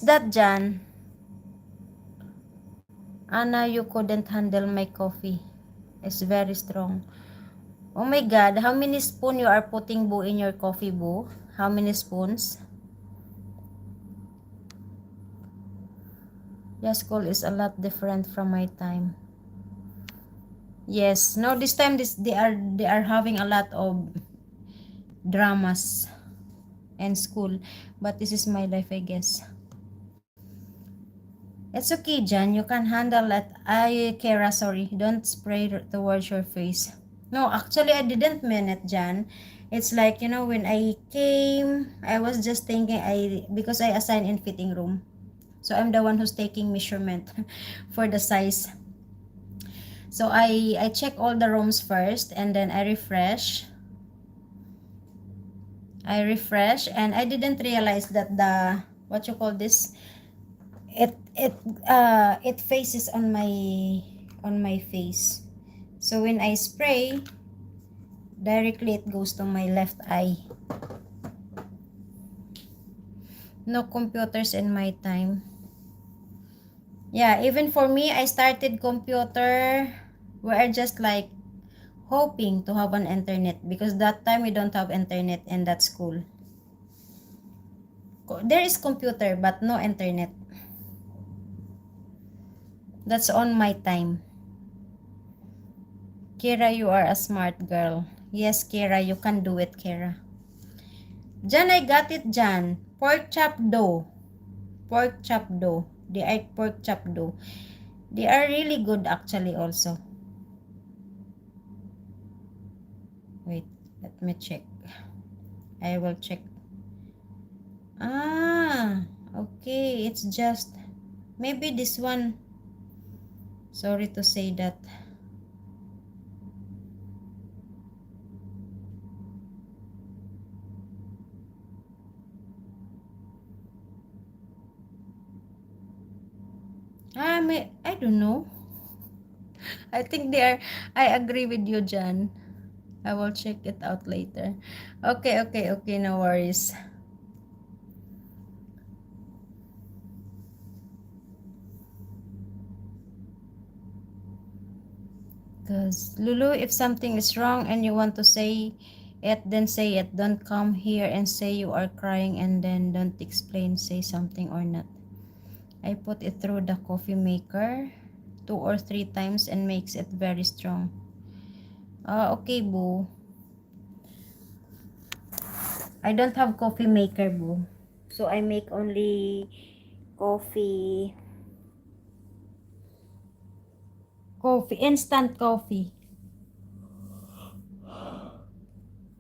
that, Jan? Anna, you couldn't handle my coffee. It's very strong. Oh my God, how many spoons you are putting, Boo, in your coffee, Boo? How many spoons? Yeah, school is a lot different from my time. Yes, no, this time they are having a lot of dramas and school, but this is my life, I guess. It's okay, Jan, you can handle it. Kara, sorry, don't spray towards your face. No, actually I didn't mean it, Jan. It's like, when I came, I was just thinking, because I assigned in fitting room, so I'm the one who's taking measurement for the size. So I check all the rooms first, and then I refresh, and I didn't realize that the, what you call this, it faces on my face. So when I spray, directly it goes to my left eye. No computers in my time. Yeah, even for me, I started computer, we're just like hoping to have an internet, because that time we don't have internet in that school. There is computer but no internet. That's on my time. Kira, you are a smart girl. Yes, Kira, you can do it, Kira. Jan, I got it, Jan. Pork chop dough. Pork chop dough. They are pork chop dough. They are really good actually also. Wait, let me check. I will check. Ah, okay. It's just, maybe this one. Sorry to say that. I don't know. I think they are, I agree with you, Jan. I will check it out later. Okay, no worries. Because, Lulu, if something is wrong and you want to say it, then say it. Don't come here and say you are crying and then don't explain, say something or not. I put it through the coffee maker 2 or 3 times and makes it very strong. Okay, Boo. I don't have coffee maker, Boo. So I make only coffee, instant coffee.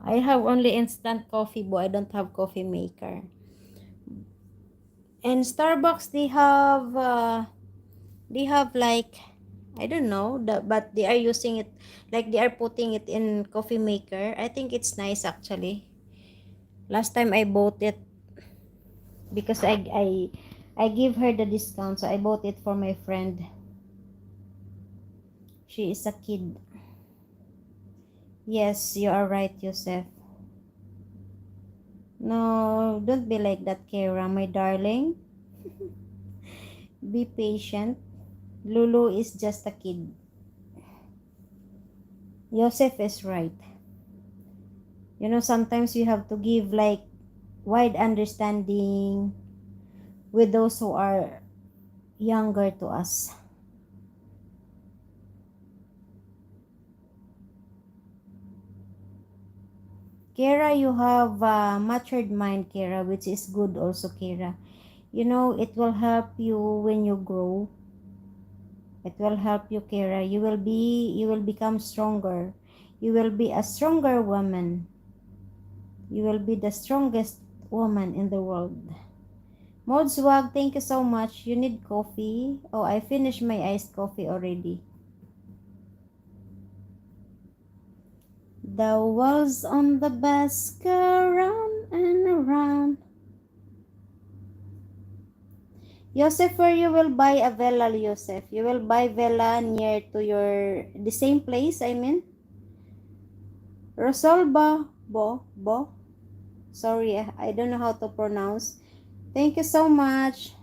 I have only instant coffee, Boo. I don't have coffee maker. And Starbucks, they have like, I don't know, but they are using it, like they are putting it in coffee maker. I think it's nice actually. Last time I bought it because I give her the discount, so I bought it for my friend. She is a kid. Yes, you are right, Yosef. No, don't be like that, Kara, my darling. Be patient. Lulu is just a kid. Yosef is right. Sometimes you have to give like wide understanding with those who are younger to us. Kara, you have a matured mind, Kara, which is good also, Kara. It will help you when you grow. It will help you, Kara. You will become stronger. You will be a stronger woman. You will be the strongest woman in the world. Modswag, thank you so much. You need coffee? Oh, I finished my iced coffee already. The walls on the bus go round and around. Yosef, where you will buy a villa, Yosef? You will buy villa near to the same place, I mean? Rosalba, Bo? Sorry, I don't know how to pronounce. Thank you so much.